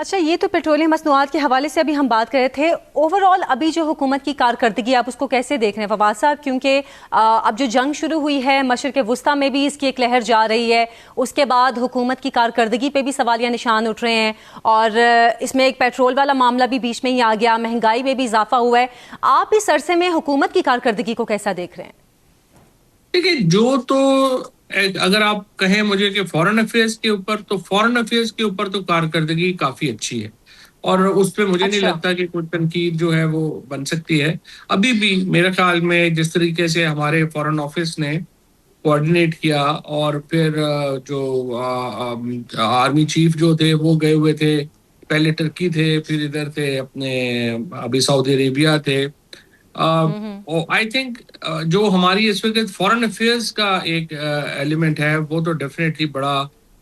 اچھا، یہ تو پیٹرولیم مصنوعات کے حوالے سے ابھی ہم بات کر رہے تھے. اوور آل ابھی جو حکومت کی کارکردگی آپ اس کو کیسے دیکھ رہے ہیں فواد صاحب؟ کیونکہ اب جو جنگ شروع ہوئی ہے مشرق وسطیٰ میں بھی اس کی ایک لہر جا رہی ہے، اس کے بعد حکومت کی کارکردگی پہ بھی سوالیہ نشان اٹھ رہے ہیں، اور اس میں ایک پیٹرول والا معاملہ بھی بیچ میں ہی آ گیا، مہنگائی میں بھی اضافہ ہوا ہے. آپ اس عرصے میں حکومت کی کارکردگی کو کیسا دیکھ رہے ہیں؟ دیکھیے، جو تو اگر آپ کہیں مجھے کہ فورن افیئرس کے اوپر، تو فورن افیئرس کے اوپر تو کارکردگی کافی اچھی ہے، اور اس پہ مجھے نہیں اچھا. لگتا کہ کوئی تنقید جو ہے وہ بن سکتی ہے. ابھی بھی میرے خیال میں جس طریقے سے ہمارے فورن آفس نے کوآرڈینیٹ کیا، اور پھر جو آرمی چیف جو تھے وہ گئے ہوئے تھے، پہلے ٹرکی تھے، پھر ادھر تھے اپنے ابھی سعودی عربیہ تھے. آئی تھنک جو ہماری اس وقت فورن افیئرس کا ایک ایلیمنٹ ہے وہ تو ڈیفینیٹلی بڑا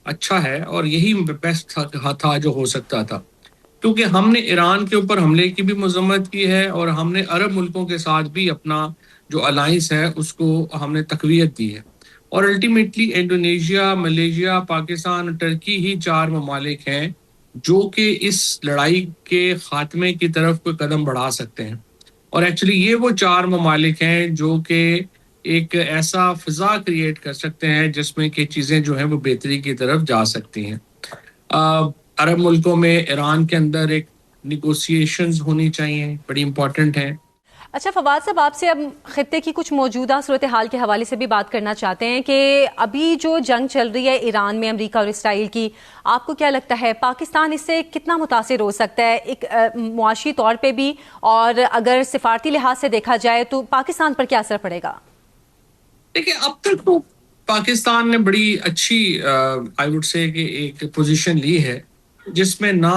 اچھا ہے، اور یہی بیسٹ تھا جو ہو سکتا تھا، کیونکہ ہم نے ایران کے اوپر حملے کی بھی مذمت کی ہے، اور ہم نے عرب ملکوں کے ساتھ بھی اپنا جو الائنس ہے اس کو ہم نے تقویت دی ہے. اور ultimately Indonesia, Malaysia, Pakistan, Turkey ہی 4 ممالک ہیں جو کہ اس لڑائی کے خاتمے کی طرف کوئی قدم بڑھا سکتے ہیں. اور ایکچولی یہ وہ 4 ممالک ہیں جو کہ ایک ایسا فضا کریٹ کر سکتے ہیں جس میں کہ چیزیں جو ہیں وہ بہتری کی طرف جا سکتی ہیں. عرب ملکوں میں ایران کے اندر ایک نیگوسیشنز ہونی چاہیے، بڑی امپورٹنٹ ہیں. اچھا فواد صاحب، آپ سے اب خطے کی کچھ موجودہ صورتحال کے حوالے سے بھی بات کرنا چاہتے ہیں کہ ابھی جو جنگ چل رہی ہے ایران میں امریکہ اور اسرائیل کی، آپ کو کیا لگتا ہے پاکستان اس سے کتنا متاثر ہو سکتا ہے، ایک معاشی طور پہ بھی، اور اگر سفارتی لحاظ سے دیکھا جائے تو پاکستان پر کیا اثر پڑے گا؟ دیکھیں، اب تک تو پاکستان نے بڑی اچھی آئی وڈ سے کہ ایک پوزیشن لی ہے، جس میں نہ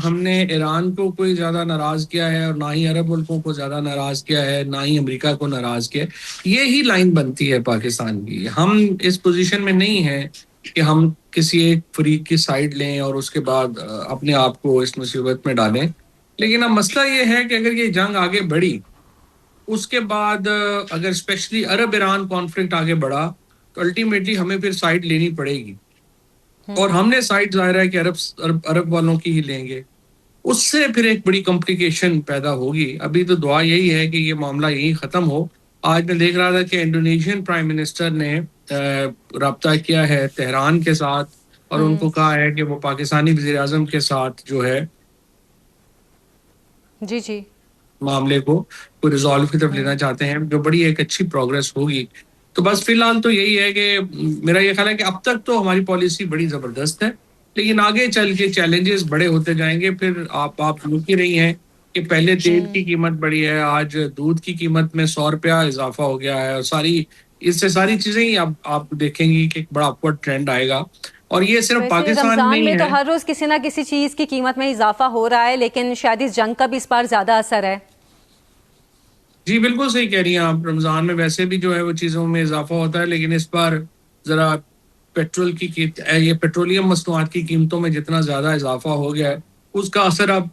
ہم نے ایران کو کوئی زیادہ ناراض کیا ہے، اور نہ ہی عرب ملکوں کو زیادہ ناراض کیا ہے، نہ ہی امریکہ کو ناراض کیا ہے. یہی لائن بنتی ہے پاکستان کی. ہم اس پوزیشن میں نہیں ہیں کہ ہم کسی ایک فریق کی سائڈ لیں اور اس کے بعد اپنے آپ کو اس مصیبت میں ڈالیں. لیکن اب مسئلہ یہ ہے کہ اگر یہ جنگ آگے بڑھی، اس کے بعد اگر اسپیشلی عرب ایران کانفلکٹ آگے بڑھا، تو الٹیمیٹلی ہمیں پھر سائڈ لینی پڑے گی، اور ہم نے سائڈ ظاہر ہے کہ عرب والوں کی ہی لیں گے. اس سے پھر ایک بڑی کمپلیکیشن پیدا ہوگی. ابھی تو دعا یہی ہے کہ یہ معاملہ یہی ختم ہو. آج میں دیکھ رہا تھا کہ انڈونیشین پرائم منسٹر نے رابطہ کیا ہے تہران کے ساتھ، اور ان کو کہا ہے کہ وہ پاکستانی وزیر اعظم کے ساتھ جو ہے جی معاملے کو ریزالو کی طرف لینا چاہتے ہیں، جو بڑی ایک اچھی پروگرس ہوگی. تو بس فی الحال تو یہی ہے کہ میرا یہ خیال ہے کہ اب تک تو ہماری پالیسی بڑی زبردست ہے، لیکن آگے چل کے چیلنجز بڑے ہوتے جائیں گے. پھر آپ لوگ ہی رہی ہیں کہ پہلے تیل کی قیمت بڑھی ہے، آج دودھ کی قیمت میں 100 روپیہ اضافہ ہو گیا ہے، اور اس سے ساری چیزیں ہی اب آپ دیکھیں گی کہ ایک بڑا اپورڈ ٹرینڈ آئے گا. اور یہ صرف پاکستان رمضان میں نہیں تو ہے. ہر روز کسی نہ کسی چیز کی قیمت میں اضافہ ہو رہا ہے، لیکن شاید اس جنگ کا بھی اس پر زیادہ اثر ہے. جی بالکل صحیح کہہ رہی ہیں آپ. رمضان میں ویسے بھی جو ہے وہ چیزوں میں اضافہ ہوتا ہے، لیکن اس بار ذرا یہ پیٹرولیم مصنوعات کی قیمتوں میں جتنا زیادہ اضافہ ہو گیا ہے، اس کا اثر اب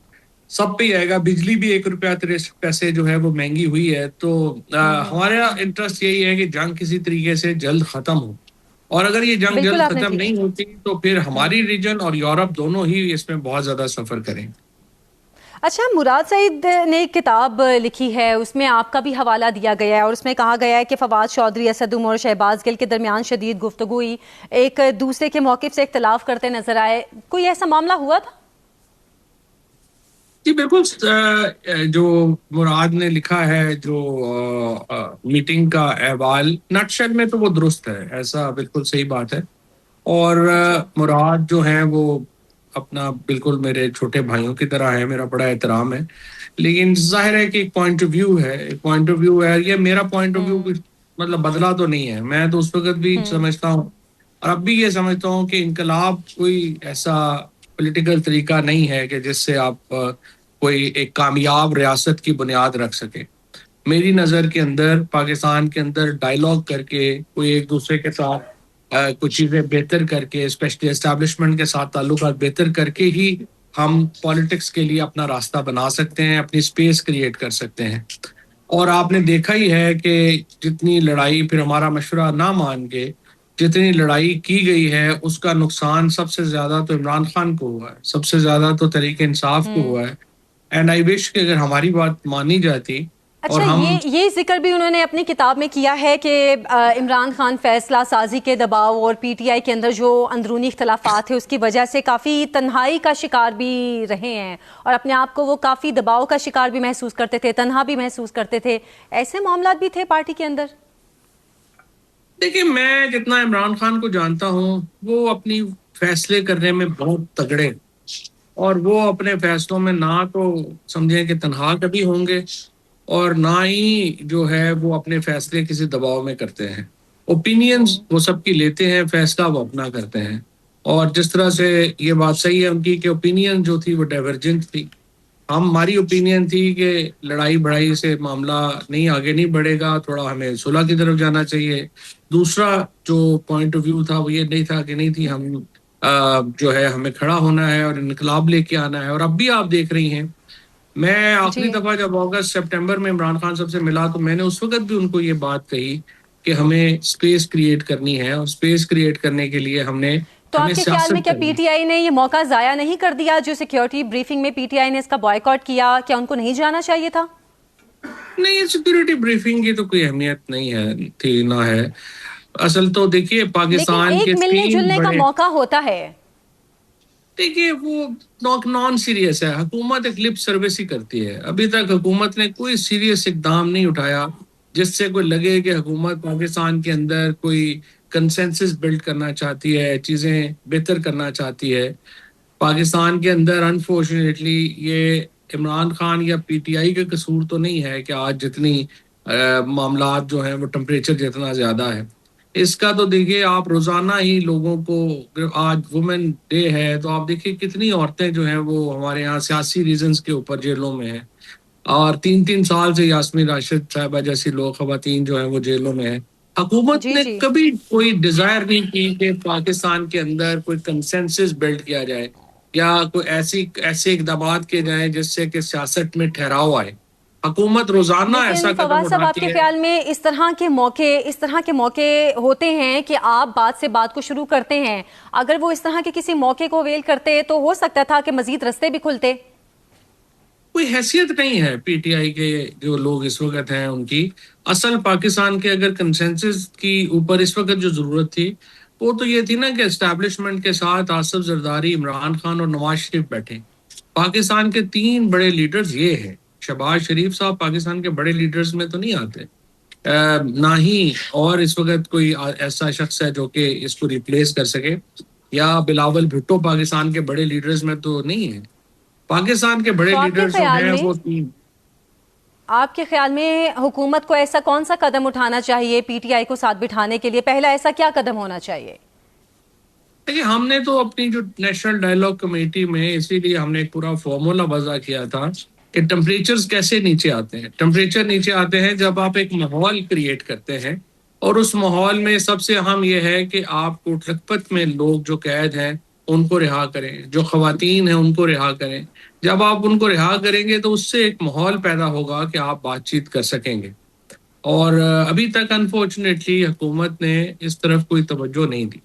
سب پہ ہی آئے گا. بجلی بھی 1 روپیہ 63 پیسے جو ہے وہ مہنگی ہوئی ہے. تو ہمارا انٹرسٹ یہی ہے کہ جنگ کسی طریقے سے جلد ختم ہو، اور اگر یہ جنگ بالکل جلد آپ نے ختم ٹھیک. نہیں ہوتی تو پھر ہماری ریجن اور یورپ دونوں ہی اس میں بہت زیادہ سفر کریں. اچھا، مراد سعید نے ایک کتاب لکھی ہے، اس میں آپ کا بھی حوالہ دیا گیا ہے، اور اس میں کہا گیا ہے کہ فواد چودھری، اسد عمر اور شہباز گل کے درمیان شدید گفتگو ہوئی، ایک دوسرے کے موقف سے اختلاف کرتے نظر آئے. کوئی ایسا معاملہ ہوا تھا؟ جی بالکل. جو مراد نے لکھا ہے جو میٹنگ کا احوال، نٹ شیل میں تو وہ درست ہے، ایسا بالکل صحیح بات ہے. اور مراد جو ہیں وہ اپنا بالکل میرے چھوٹے بھائیوں کی طرح ہے، میرا بڑا احترام ہے. لیکن ظاہر ہے کہ ایک پوائنٹ آف ویو ہے. یہ میرا پوائنٹ آف ویو مطلب بدلا تو نہیں ہے. میں تو اس وقت بھی سمجھتا ہوں، اور اب بھی یہ سمجھتا ہوں کہ انقلاب کوئی ایسا پولیٹیکل طریقہ نہیں ہے کہ جس سے آپ کوئی ایک کامیاب ریاست کی بنیاد رکھ سکے. میری نظر کے اندر پاکستان کے اندر ڈائیلاگ کر کے، کوئی ایک دوسرے کے ساتھ کچھ چیزیں بہتر کر کے، اسپیشلی اسٹیبلشمنٹ کے ساتھ تعلقات بہتر کر کے ہی ہم پالیٹکس کے لیے اپنا راستہ بنا سکتے ہیں، اپنی اسپیس کریٹ کر سکتے ہیں. اور آپ نے دیکھا ہی ہے کہ جتنی لڑائی پھر ہمارا مشورہ نہ مان کے جتنی لڑائی کی گئی ہے اس کا نقصان سب سے زیادہ تو عمران خان کو ہوا ہے، سب سے زیادہ تو تحریک انصاف کو ہوا ہے. اینڈ آئی وش کہ اگر ہماری بات مانی جاتی اور اچھا، ہم یہ ذکر بھی انہوں نے اپنی کتاب میں کیا ہے کہ عمران خان فیصلہ سازی کے دباؤ اور پی ٹی آئی کے اندر جو اندرونی اختلافات ہیں اس کی وجہ سے کافی تنہائی کا شکار بھی رہے ہیں اور اپنے آپ کو وہ کافی دباؤ کا شکار بھی محسوس کرتے تھے، تنہا بھی محسوس کرتے تھے. ایسے معاملات بھی تھے پارٹی کے اندر؟ دیکھیے، میں جتنا عمران خان کو جانتا ہوں وہ اپنی فیصلے کرنے میں بہت تگڑے، اور وہ اپنے فیصلوں میں نہ تو سمجھیں کہ تنہا کبھی ہوں گے، اور نہ ہی جو ہے وہ اپنے فیصلے کسی دباؤ میں کرتے ہیں. اوپینینز وہ سب کی لیتے ہیں، فیصلہ وہ اپنا کرتے ہیں. اور جس طرح سے یہ بات صحیح ہے ان کی کہ اوپینین جو تھی وہ ڈائیورجنٹ تھی. ہماری اوپینین تھی کہ لڑائی بڑائی سے معاملہ نہیں آگے نہیں بڑھے گا، تھوڑا ہمیں صلح کی طرف جانا چاہیے. دوسرا جو پوائنٹ آف ویو تھا وہ یہ نہیں تھا کہ نہیں تھی ہم جو ہے ہمیں کھڑا ہونا ہے اور انقلاب لے کے آنا ہے. اور اب بھی آپ دیکھ رہی ہیں، میں آخری جی دفعہ جب اگست سپٹمبر میں عمران خان صاحب سے ملا تو میں نے اس وقت بھی ان کو یہ بات کہی کہ ہمیں اسپیس کریٹ کرنی ہے، اور اسپیس کریٹ کرنے کے لیے تو ہمیں آپ کے خیال میں سیاست کیا پی کرنی ہے. ٹی آئی نے یہ موقع ضائع نہیں کر دیا جو سیکیورٹی بریفنگ میں پی ٹی آئی نے اس کا بائیکاٹ کیا؟ کیا ان کو نہیں جانا چاہیے تھا؟ نہیں، سیکورٹی بریفنگ کی تو کوئی اہمیت نہیں ہے، تھی نہ ہے. اصل تو دیکھیے لیکن پاکستان کے ایک ملنے تین جلنے کا بڑے، موقع ہوتا ہے. دیکھیے وہ نان سیریس ہے. حکومت ایک لپ سروس ہی کرتی ہے. ابھی تک حکومت نے کوئی سیریس اقدام نہیں اٹھایا جس سے کوئی لگے کہ حکومت پاکستان کے اندر کوئی کنسنسس بلڈ کرنا چاہتی ہے، چیزیں بہتر کرنا چاہتی ہے. پاکستان کے اندر انفارچونیٹلی یہ عمران خان یا پی ٹی آئی کا قصور تو نہیں ہے کہ آج جتنی معاملات جو ہیں وہ ٹمپریچر جتنا زیادہ ہے. اس کا تو دیکھیے آپ روزانہ ہی لوگوں کو، آج وومن ڈے ہے تو آپ دیکھیے کتنی عورتیں جو ہیں وہ ہمارے یہاں سیاسی ریزنز کے اوپر جیلوں میں ہیں. اور 3 سال سے یاسمین راشد صاحبہ جیسی لوگ خواتین جو ہیں وہ جیلوں میں ہیں. حکومت جی نے جی کبھی کوئی ڈیزائر نہیں کی کہ پاکستان کے اندر کوئی کنسنسس بلڈ کیا جائے یا کوئی ایسے اقدامات کیے جائیں جس سے کہ سیاست میں ٹھہراؤ آئے. حکومت روزانہ ایسا لیکن قدم فواد صاحب، آپ اٹھاتی کے ہے. خیال میں اس طرح کے موقع ہوتے ہیں کہ آپ بات کو شروع کرتے ہیں، اگر وہ اس طرح کے کسی موقع کو ویل کرتے تو ہو سکتا تھا کہ مزید رستے بھی کھلتے. کوئی حیثیت نہیں ہے پی ٹی آئی کے جو لوگ اس وقت ہیں ان کی. اصل پاکستان کے اگر کنسنسس کی اوپر اس وقت جو ضرورت تھی وہ تو یہ تھی نا کہ اسٹیبلشمنٹ کے ساتھ آصف زرداری، عمران خان اور نواز شریف بیٹھے. پاکستان کے 3 بڑے لیڈرز یہ ہیں. شہباز شریف صاحب پاکستان کے بڑے لیڈرز میں تو نہیں آتے، نہ ہی اور اس وقت کوئی ایسا شخص ہے جو کہ اس کو ریپلیس کر سکے. یا بلاول بھٹو پاکستان کے بڑے لیڈرز میں تو نہیں ہیں. پاکستان کے بڑے تو لیڈرز جو ہیں وہ 3. آپ کے خیال میں حکومت کو ایسا کون سا قدم اٹھانا چاہیے پی ٹی آئی کو ساتھ بٹھانے کے لیے؟ پہلا ایسا کیا قدم ہونا چاہیے؟ دیکھیے، ہم نے تو اپنی جو نیشنل ڈائیلاگ کمیٹی میں اسی لیے ہم نے ایک پورا فارمولا وضع کیا تھا کہ ٹمپریچرز کیسے نیچے آتے ہیں. ٹمپریچر نیچے آتے ہیں جب آپ ایک ماحول کریٹ کرتے ہیں، اور اس ماحول میں سب سے اہم یہ ہے کہ آپ کوٹ لکھپت میں لوگ جو قید ہیں ان کو رہا کریں، جو خواتین ہیں ان کو رہا کریں. جب آپ ان کو رہا کریں گے تو اس سے ایک ماحول پیدا ہوگا کہ آپ بات چیت کر سکیں گے. اور ابھی تک انفارچونیٹلی حکومت نے اس طرف کوئی توجہ نہیں دی.